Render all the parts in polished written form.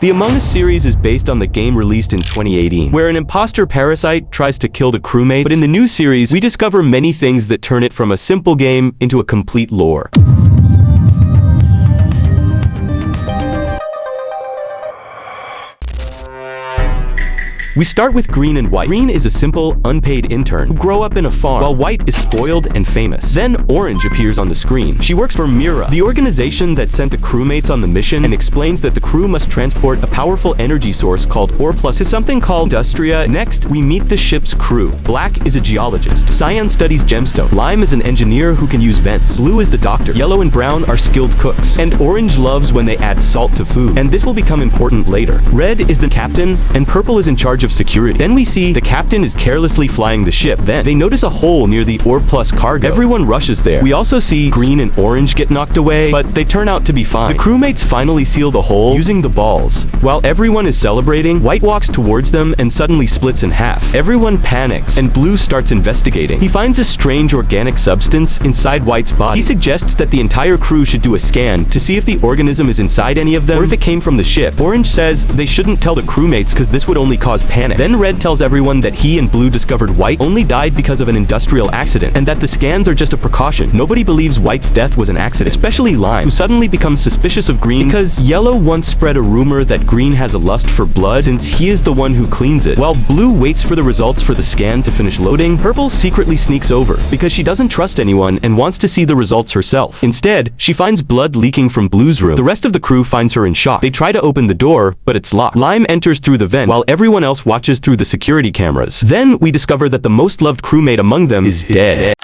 The Among Us series is based on the game released in 2018, where an imposter parasite tries to kill the crewmates, but in the new series, we discover many things that turn it from a simple game into a complete lore. We start with Green and White. Green is a simple, unpaid intern who grow up in a farm, while White is spoiled and famous. Then Orange appears on the screen. She works for Mira, the organization that sent the crewmates on the mission, and explains that the crew must transport a powerful energy source called Ore Plus to something called Industria. Next, we meet the ship's crew. Black is a geologist. Cyan studies gemstone. Lime is an engineer who can use vents. Blue is the doctor. Yellow and Brown are skilled cooks. And Orange loves when they add salt to food, and this will become important later. Red is the captain, and Purple is in charge of security. Then we see the captain is carelessly flying the ship. Then they notice a hole near the Ore Plus cargo. Everyone rushes there. We also see Green and Orange get knocked away, but they turn out to be fine. The crewmates finally seal the hole using the balls. While everyone is celebrating, White walks towards them and suddenly splits in half. Everyone panics, and Blue starts investigating. He finds a strange organic substance inside White's body. He suggests that the entire crew should do a scan to see if the organism is inside any of them or if it came from the ship. Orange says they shouldn't tell the crewmates because this would only cause panic. Then Red tells everyone that he and Blue discovered White only died because of an industrial accident, and that the scans are just a precaution. Nobody believes White's death was an accident, especially Lime, who suddenly becomes suspicious of Green because Yellow once spread a rumor that Green has a lust for blood since he is the one who cleans it. While Blue waits for the results for the scan to finish loading, Purple secretly sneaks over because she doesn't trust anyone and wants to see the results herself. Instead, she finds blood leaking from Blue's room. The rest of the crew finds her in shock. They try to open the door, but it's locked. Lime enters through the vent while everyone else watches through the security cameras. Then we discover that the most loved crewmate among them is dead.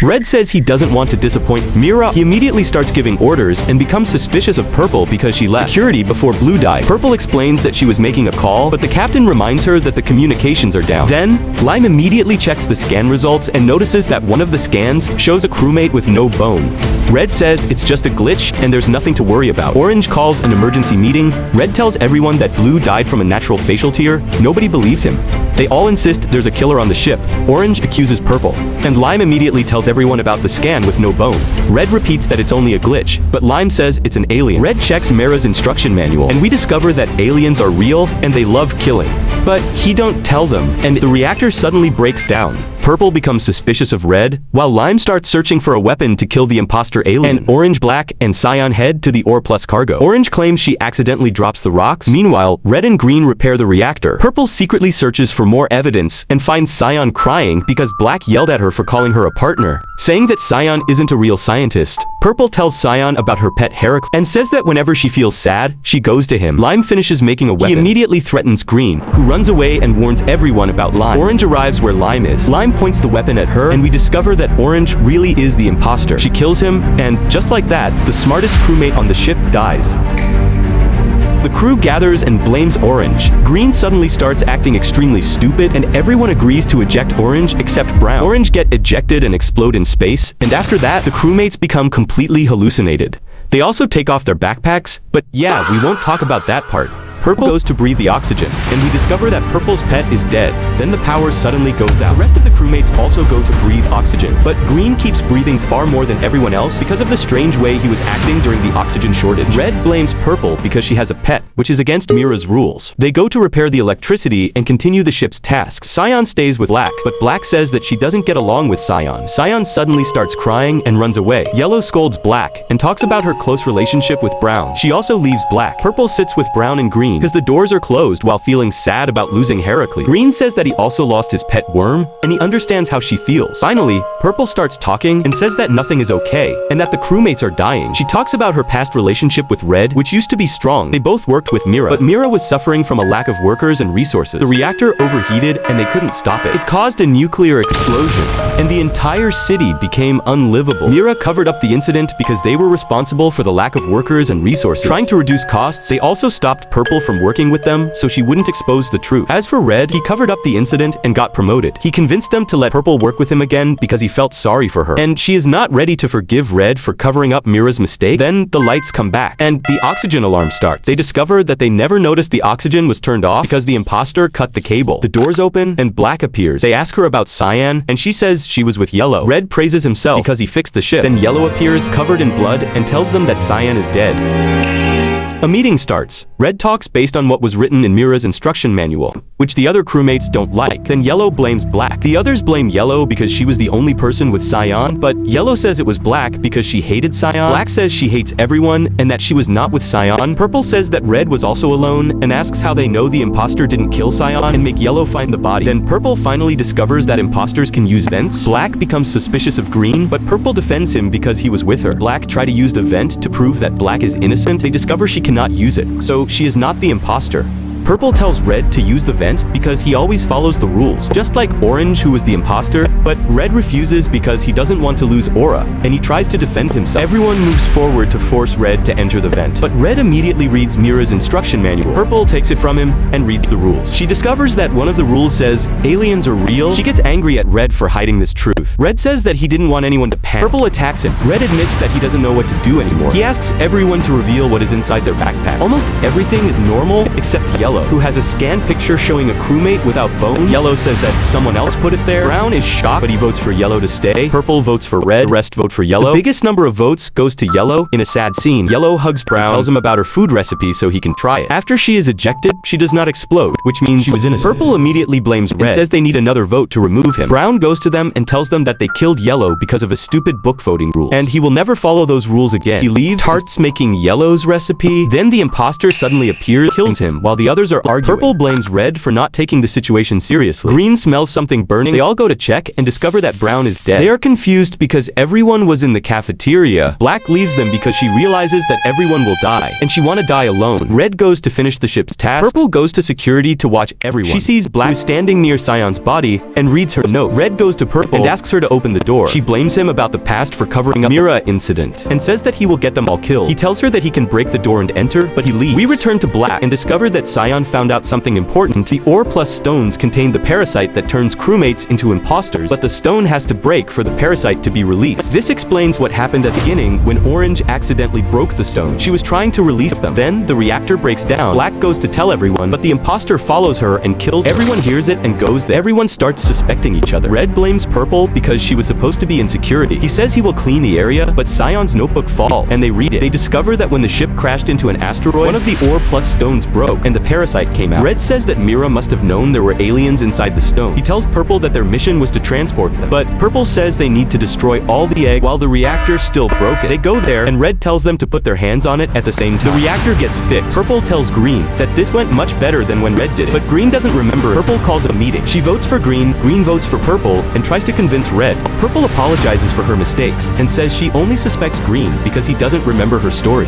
Red says he doesn't want to disappoint Mira. He immediately starts giving orders and becomes suspicious of Purple because she left security before Blue died. Purple explains that she was making a call, but the captain reminds her that the communications are down. Then, Lime immediately checks the scan results and notices that one of the scans shows a crewmate with no bone. Red says it's just a glitch and there's nothing to worry about. Orange calls an emergency meeting. Red tells everyone that Blue died from a natural facial tear. Nobody believes him. They all insist there's a killer on the ship. Orange accuses Purple, and Lime immediately tells everyone about the scan with no bone. Red repeats that it's only a glitch, but Lime says it's an alien. Red checks Mira's instruction manual, and we discover that aliens are real and they love killing. But he don't tell them, and the reactor suddenly breaks down. Purple becomes suspicious of Red, while Lime starts searching for a weapon to kill the imposter alien. And Orange, Black, and Cyan head to the Ore Plus cargo. Orange claims she accidentally drops the rocks. Meanwhile, Red and Green repair the reactor. Purple secretly searches for more evidence and finds Cyan crying because Black yelled at her for calling her a partner, saying that Cyan isn't a real scientist. Purple tells Cyan about her pet Heracles and says that whenever she feels sad, she goes to him. Lime finishes making a weapon. He immediately threatens Green, who runs away and warns everyone about Lime. Orange arrives where Lime is. Lime points the weapon at her, and we discover that Orange really is the imposter. She kills him, and just like that, the smartest crewmate on the ship dies. The crew gathers and blames Orange. Green suddenly starts acting extremely stupid, and everyone agrees to eject Orange except Brown. Orange get ejected and explode in space, and after that, the crewmates become completely hallucinated. They also take off their backpacks, but yeah, we won't talk about that part. Purple goes to breathe the oxygen, and we discover that Purple's pet is dead. Then the power suddenly goes out. The rest of the crewmates also go to breathe oxygen, but Green keeps breathing far more than everyone else because of the strange way he was acting during the oxygen shortage. Red blames Purple because she has a pet, which is against Mira's rules. They go to repair the electricity and continue the ship's tasks. Cyan stays with Black, but Black says that she doesn't get along with Cyan. Cyan suddenly starts crying and runs away. Yellow scolds Black and talks about her close relationship with Brown. She also leaves Black. Purple sits with Brown and Green because the doors are closed while feeling sad about losing Heracles. Green says that he also lost his pet worm, and he understands how she feels. Finally, Purple starts talking and says that nothing is okay, and that the crewmates are dying. She talks about her past relationship with Red, which used to be strong. They both worked with Mira, but Mira was suffering from a lack of workers and resources. The reactor overheated, and they couldn't stop it. It caused a nuclear explosion, and the entire city became unlivable. Mira covered up the incident because they were responsible for the lack of workers and resources. Trying to reduce costs, they also stopped Purple from working with them so she wouldn't expose the truth. As for Red, he covered up the incident and got promoted. He convinced them to let Purple work with him again because he felt sorry for her, and she is not ready to forgive Red for covering up Mira's mistake. Then the lights come back, and the oxygen alarm starts. They discover that they never noticed the oxygen was turned off because the imposter cut the cable. The doors open, and Black appears. They ask her about Cyan, and she says she was with Yellow. Red praises himself because he fixed the ship. Then Yellow appears covered in blood and tells them that Cyan is dead. A meeting starts. Red talks based on what was written in Mira's instruction manual, which the other crewmates don't like. Then Yellow blames Black. The others blame Yellow because she was the only person with Cyan, but Yellow says it was Black because she hated Cyan. Black says she hates everyone and that she was not with Cyan. Purple says that Red was also alone and asks how they know the imposter didn't kill Cyan and make Yellow find the body. Then Purple finally discovers that imposters can use vents. Black becomes suspicious of Green, but Purple defends him because he was with her. Black try to use the vent to prove that Black is innocent. They discover she cannot use it, so she is not the imposter. Purple tells Red to use the vent because he always follows the rules, just like Orange, who was the imposter, but Red refuses because he doesn't want to lose Aura, and he tries to defend himself. Everyone moves forward to force Red to enter the vent, but Red immediately reads Mira's instruction manual. Purple takes it from him and reads the rules. She discovers that one of the rules says aliens are real. She gets angry at Red for hiding this truth. Red says that he didn't want anyone to panic. Purple attacks him. Red admits that he doesn't know what to do anymore. He asks everyone to reveal what is inside their backpacks. Almost everything is normal except Yellow, who has a scan picture showing a crewmate without bones. Yellow says that someone else put it there. Brown is shocked, but he votes for Yellow to stay. Purple votes for Red. The rest vote for Yellow. The biggest number of votes goes to Yellow. In a sad scene, Yellow hugs Brown, tells him about her food recipe so he can try it. After she is ejected, she does not explode, which means she was innocent. Purple immediately blames Red and says they need another vote to remove him. Brown goes to them and tells them that they killed Yellow because of a stupid book voting rule, and he will never follow those rules again. He leaves, starts making Yellow's recipe. Then the imposter suddenly appears, kills him, while the others are arguing. Purple blames Red for not taking the situation seriously. Green smells something burning. They all go to check and discover that Brown is dead. They are confused because everyone was in the cafeteria. Black leaves them because she realizes that everyone will die, and she want to die alone. Red goes to finish the ship's tasks. Purple goes to security to watch everyone. She sees Black standing near Cyan's body and reads her note. Red goes to Purple and asks her to open the door. She blames him about the past for covering up Mira incident and says that he will get them all killed. He tells her that he can break the door and enter, but he leaves. We return to Black and discover that Cyan found out something important. The ore plus stones contain the parasite that turns crewmates into imposters, but the stone has to break for the parasite to be released. This explains what happened at the beginning when Orange accidentally broke the stones. She was trying to release them. Then the reactor breaks down. Black goes to tell everyone, but the imposter follows her and kills her. Everyone hears it and goes there. Everyone starts suspecting each other. Red blames Purple because she was supposed to be in security. He says he will clean the area, but Cyan's notebook falls, and they read it. They discover that when the ship crashed into an asteroid, one of the ore plus stones broke, and the parasite came out. Red says that Mira must have known there were aliens inside the stone. He tells Purple that their mission was to transport them, but Purple says they need to destroy all the eggs while the reactor's still broken. They go there, and Red tells them to put their hands on it at the same time. The reactor gets fixed. Purple tells Green that this went much better than when Red did it, but Green doesn't remember. Purple calls a meeting. She votes for Green, Green votes for Purple, and tries to convince Red. Purple apologizes for her mistakes and says she only suspects Green because he doesn't remember her story.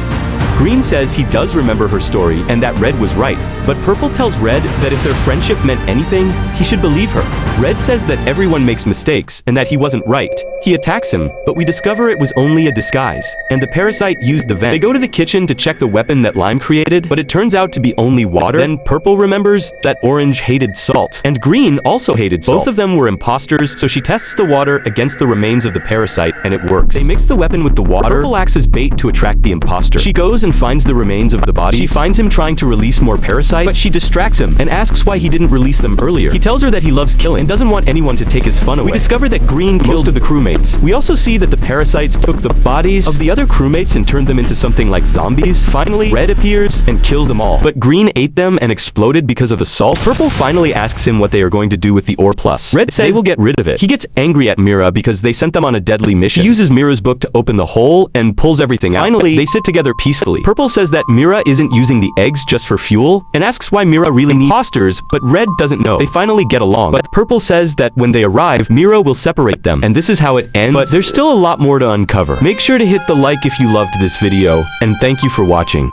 Green says he does remember her story and that Red was right, but Purple tells Red that if their friendship meant anything, he should believe her. Red says that everyone makes mistakes and that he wasn't right. He attacks him, but we discover it was only a disguise, and the parasite used the vent. They go to the kitchen to check the weapon that Lime created, but it turns out to be only water. Then Purple remembers that Orange hated salt, and Green also hated salt. Both of them were imposters, so she tests the water against the remains of the parasite, and it works. They mix the weapon with the water. Purple acts as bait to attract the imposter. She goes and finds the remains of the body. She finds him trying to release more parasites, but she distracts him and asks why he didn't release them earlier. He tells her that he loves killing and doesn't want anyone to take his fun away. We discover that Green killed most of the crewmates. We also see that the parasites took the bodies of the other crewmates and turned them into something like zombies. Finally, Red appears and kills them all, but Green ate them and exploded because of the salt. Purple finally asks him what they are going to do with the ore plus. Red says they will get rid of it. He gets angry at Mira because they sent them on a deadly mission. He uses Mira's book to open the hole and pulls everything out. Finally, they sit together peacefully. Purple says that Mira isn't using the eggs just for fuel and asks why Mira really needs imposters, but Red doesn't know. They finally get along, but Purple says that when they arrive, Mira will separate them, and this is how it ends, but there's still a lot more to uncover. Make sure to hit the like if you loved this video, and thank you for watching.